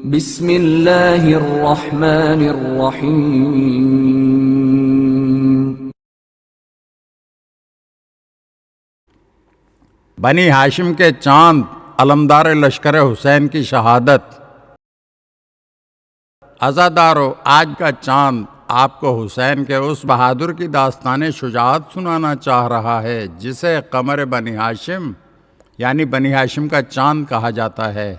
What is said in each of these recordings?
بسم اللہ الرحمن الرحیم۔ بنی ہاشم کے چاند علمدار لشکر حسین کی شہادت۔ عزادارو، آج کا چاند آپ کو حسین کے اس بہادر کی داستان شجاعت سنانا چاہ رہا ہے جسے قمر بنی ہاشم یعنی بنی ہاشم کا چاند کہا جاتا ہے،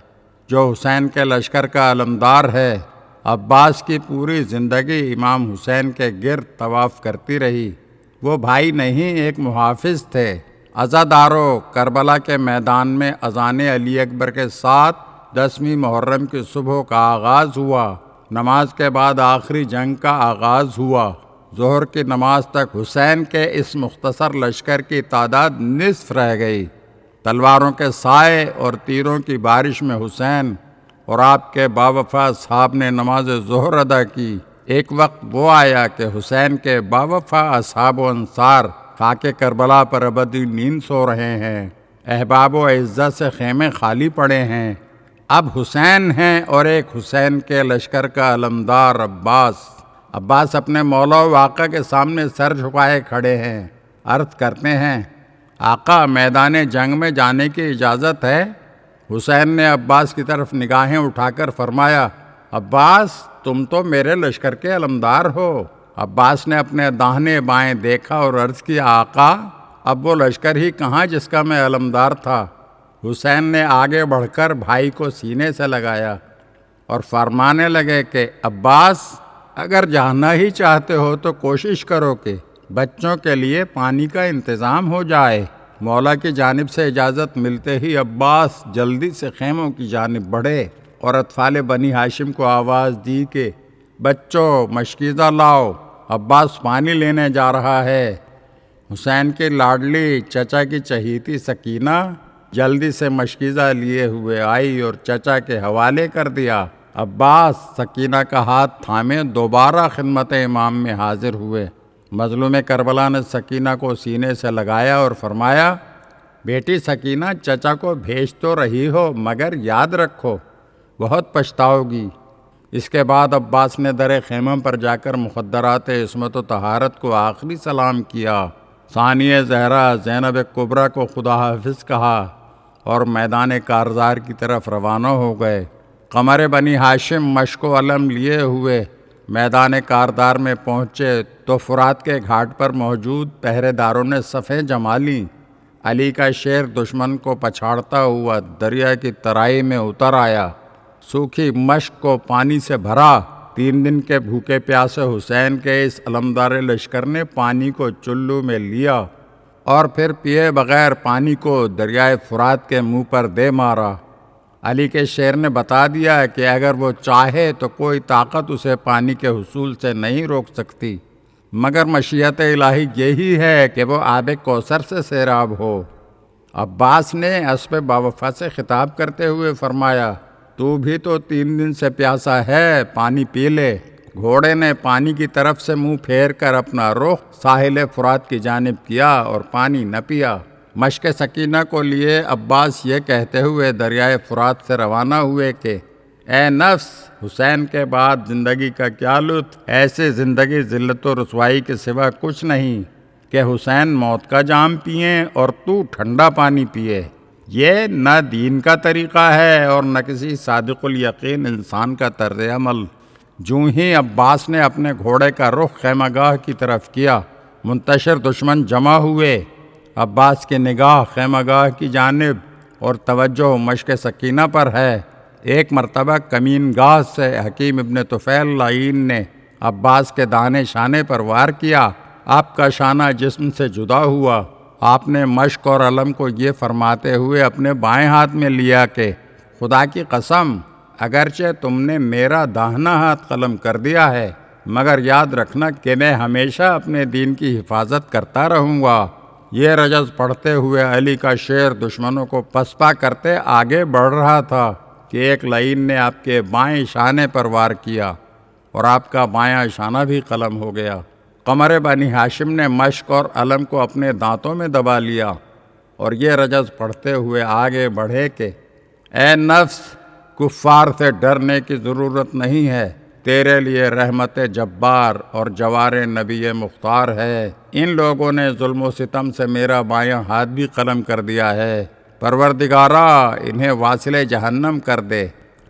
جو حسین کے لشکر کا علمدار ہے۔ عباس کی پوری زندگی امام حسین کے گرد طواف کرتی رہی۔ وہ بھائی نہیں، ایک محافظ تھے۔ عزادارو، کربلا کے میدان میں اذان علی اکبر کے ساتھ 10ویں محرم کی صبح کا آغاز ہوا۔ نماز کے بعد آخری جنگ کا آغاز ہوا۔ ظہر کی نماز تک حسین کے اس مختصر لشکر کی تعداد نصف رہ گئی۔ تلواروں کے سائے اور تیروں کی بارش میں حسین اور آپ کے باوفا اصحاب نے نماز ظہر ادا کی۔ ایک وقت وہ آیا کہ حسین کے باوفا اصحاب و انصار خاک کربلا پر ابدی نیند سو رہے ہیں۔ احباب و اعزا سے خیمے خالی پڑے ہیں۔ اب حسین ہیں اور ایک حسین کے لشکر کا علمدار عباس اپنے مولا و آقا کے سامنے سر جھکائے کھڑے ہیں۔ عرض کرتے ہیں، آقا، میدان جنگ میں جانے کی اجازت ہے؟ حسین نے عباس کی طرف نگاہیں اٹھا کر فرمایا، عباس، تم تو میرے لشکر کے علمدار ہو۔ عباس نے اپنے داہنے بائیں دیکھا اور عرض کیا، آقا، اب وہ لشکر ہی کہاں جس کا میں علمدار تھا۔ حسین نے آگے بڑھ کر بھائی کو سینے سے لگایا اور فرمانے لگے کہ عباس، اگر جانا ہی چاہتے ہو تو کوشش کرو کہ بچوں کے لیے پانی کا انتظام ہو جائے۔ مولا کی جانب سے اجازت ملتے ہی عباس جلدی سے خیموں کی جانب بڑھے اور اطفال بنی ہاشم کو آواز دی کہ بچوں، مشکیزہ لاؤ، عباس پانی لینے جا رہا ہے۔ حسین کی لاڈلی چچا کی چہیتی سکینہ جلدی سے مشکیزہ لیے ہوئے آئی اور چچا کے حوالے کر دیا۔ عباس سکینہ کا ہاتھ تھامے دوبارہ خدمت امام میں حاضر ہوئے۔ مظلوم کربلا نے سکینہ کو سینے سے لگایا اور فرمایا، بیٹی سکینہ، چچا کو بھیج تو رہی ہو مگر یاد رکھو، بہت پچھتاؤ گی۔ اس کے بعد عباس نے در خیمہ پر جا کر مخدرات عصمت و طہارت کو آخری سلام کیا۔ ثانیہ زہرا زینب کبریٰ کو خدا حافظ کہا اور میدان کارزار کی طرف روانہ ہو گئے۔ قمر بنی ہاشم مشک و علم لیے ہوئے میدان کاردار میں پہنچے تو فرات کے گھاٹ پر موجود پہرے داروں نے صفیں جما لیں۔ علی کا شیر دشمن کو پچھاڑتا ہوا دریا کی ترائی میں اتر آیا، سوکھی مشک کو پانی سے بھرا۔ 3 دن کے بھوکے پیاسے حسین کے اس علمدار لشکر نے پانی کو چلو میں لیا اور پھر پیے بغیر پانی کو دریائے فرات کے منہ پر دے مارا۔ علی کے شیر نے بتا دیا کہ اگر وہ چاہے تو کوئی طاقت اسے پانی کے حصول سے نہیں روک سکتی، مگر مشیت الہی یہی ہے کہ وہ آب کوثر سے سیراب ہو۔ عباس نے اسب باوفا سے خطاب کرتے ہوئے فرمایا، تو بھی تو 3 دن سے پیاسا ہے، پانی پی لے۔ گھوڑے نے پانی کی طرف سے منہ پھیر کر اپنا رخ ساحل فرات کی جانب کیا اور پانی نہ پیا۔ مشک سکینہ کو لیے عباس یہ کہتے ہوئے دریائے فرات سے روانہ ہوئے کہ اے نفس، حسین کے بعد زندگی کا کیا لطف، ایسے زندگی ذلت و رسوائی کے سوا کچھ نہیں کہ حسین موت کا جام پئیں اور تو ٹھنڈا پانی پیے۔ یہ نہ دین کا طریقہ ہے اور نہ کسی صادق الیقین انسان کا طرز عمل۔ جوں ہی عباس نے اپنے گھوڑے کا رخ خیمہ گاہ کی طرف کیا، منتشر دشمن جمع ہوئے۔ عباس کی نگاہ خیمہ گاہ کی جانب اور توجہ مشک سکینہ پر ہے۔ ایک مرتبہ کمین گاہ سے حکیم ابن طفیل لعین نے عباس کے دانے شانے پر وار کیا۔ آپ کا شانہ جسم سے جدا ہوا۔ آپ نے مشک اور علم کو یہ فرماتے ہوئے اپنے بائیں ہاتھ میں لیا کہ خدا کی قسم، اگرچہ تم نے میرا داہنا ہاتھ قلم کر دیا ہے، مگر یاد رکھنا کہ میں ہمیشہ اپنے دین کی حفاظت کرتا رہوں گا۔ یہ رجز پڑھتے ہوئے علی کا شیر دشمنوں کو پسپا کرتے آگے بڑھ رہا تھا کہ ایک لعین نے آپ کے بائیں شانے پر وار کیا اور آپ کا بایاں شانہ بھی قلم ہو گیا۔ قمر بنی ہاشم نے مشک اور علم کو اپنے دانتوں میں دبا لیا اور یہ رجز پڑھتے ہوئے آگے بڑھے کہ اے نفس، کفار سے ڈرنے کی ضرورت نہیں ہے، تیرے لیے رحمت جبار اور جوار نبی مختار ہے۔ ان لوگوں نے ظلم و ستم سے میرا بایاں ہاتھ بھی قلم کر دیا ہے، پروردگارا انہیں واصل جہنم کر دے۔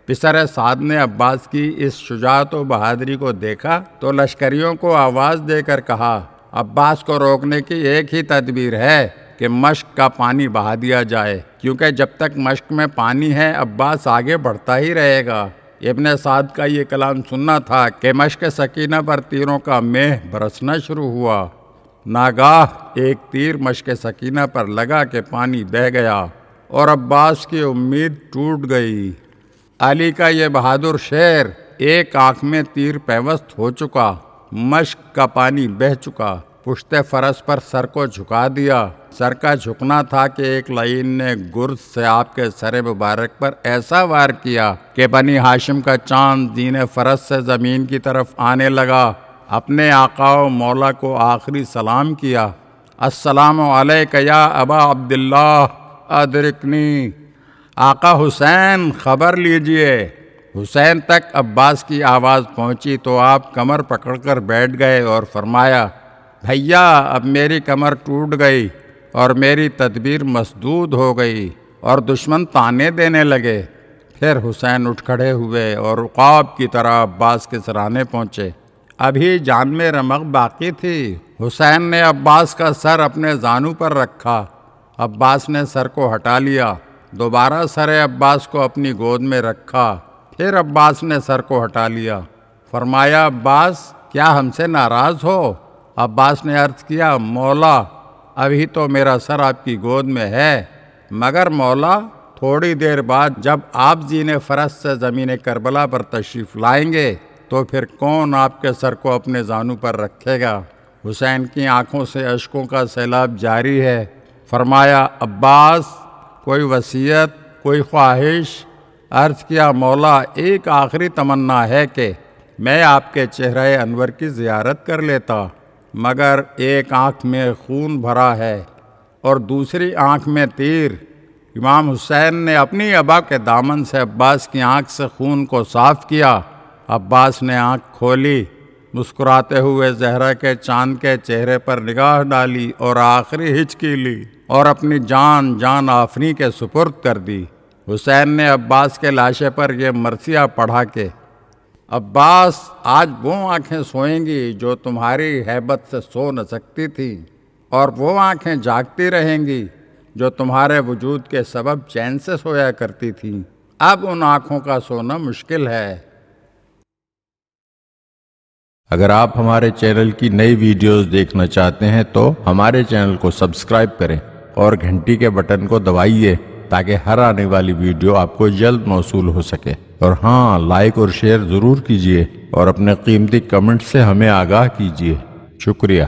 پسر سعد نے عباس کی اس شجاعت و بہادری کو دیکھا تو لشکریوں کو آواز دے کر کہا، عباس کو روکنے کی ایک ہی تدبیر ہے کہ مشک کا پانی بہا دیا جائے، کیونکہ جب تک مشک میں پانی ہے عباس آگے بڑھتا ہی رہے گا۔ ابن سعد کا یہ کلام سننا تھا کہ مشک سکینہ پر تیروں کا مہ برسنا شروع ہوا۔ ناگاہ ایک تیر مشک سکینہ پر لگا کہ پانی بہہ گیا اور عباس کی امید ٹوٹ گئی۔ علی کا یہ بہادر شیر، ایک آنکھ میں تیر پیوست ہو چکا، مشک کا پانی بہہ چکا، پشت فرس پر سر کو جھکا دیا۔ سر کا جھکنا تھا کہ ایک لعین نے گرز سے آپ کے سر مبارک پر ایسا وار کیا کہ بنی ہاشم کا چاند زین فرس سے زمین کی طرف آنے لگا۔ اپنے آقا و مولا کو آخری سلام کیا، السلام علیک یا ابا عبداللہ ادرکنی، آقا حسین خبر لیجئے۔ حسین تک عباس کی آواز پہنچی تو آپ کمر پکڑ کر بیٹھ گئے اور فرمایا، بھیا اب میری کمر ٹوٹ گئی اور میری تدبیر مسدود ہو گئی، اور دشمن تانے دینے لگے۔ پھر حسین اٹھ کھڑے ہوئے اور عقاب کی طرح عباس کے سرانے پہنچے۔ ابھی جان میں رمق باقی تھی۔ حسین نے عباس کا سر اپنے زانو پر رکھا، عباس نے سر کو ہٹا لیا، دوبارہ سر عباس کو اپنی گود میں رکھا، پھر عباس نے سر کو ہٹا لیا۔ فرمایا، عباس کیا ہم سے ناراض ہو؟ عباس نے عرض کیا، مولا ابھی تو میرا سر آپ کی گود میں ہے، مگر مولا تھوڑی دیر بعد جب آپ زین فرس سے زمین کربلا پر تشریف لائیں گے تو پھر کون آپ کے سر کو اپنے زانو پر رکھے گا؟ حسین کی آنکھوں سے اشکوں کا سیلاب جاری ہے۔ فرمایا، عباس کوئی وصیت، کوئی خواہش؟ عرض کیا، مولا ایک آخری تمنا ہے کہ میں آپ کے چہرہ انور کی زیارت کر لیتا، مگر ایک آنکھ میں خون بھرا ہے اور دوسری آنکھ میں تیر۔ امام حسین نے اپنی ابا کے دامن سے عباس کی آنکھ سے خون کو صاف کیا۔ عباس نے آنکھ کھولی، مسکراتے ہوئے زہرا کے چاند کے چہرے پر نگاہ ڈالی اور آخری ہچکی لی اور اپنی جان آفریں کے سپرد کر دی۔ حسین نے عباس کے لاشے پر یہ مرثیہ پڑھا کہ عباس آج وہ آنکھیں سوئیں گی جو تمہاری ہیبت سے سو نہ سکتی تھی، اور وہ آنکھیں جاگتی رہیں گی جو تمہارے وجود کے سبب چین سے سویا کرتی تھیں۔ اب ان آنکھوں کا سونا مشکل ہے۔ اگر آپ ہمارے چینل کی نئی ویڈیوز دیکھنا چاہتے ہیں تو ہمارے چینل کو سبسکرائب کریں اور گھنٹی کے بٹن کو دبائیے تاکہ ہر آنے والی ویڈیو آپ کو جلد موصول ہو سکے۔ اور ہاں، لائک اور شیئر ضرور کیجیے اور اپنے قیمتی کمنٹ سے ہمیں آگاہ کیجیے۔ شکریہ۔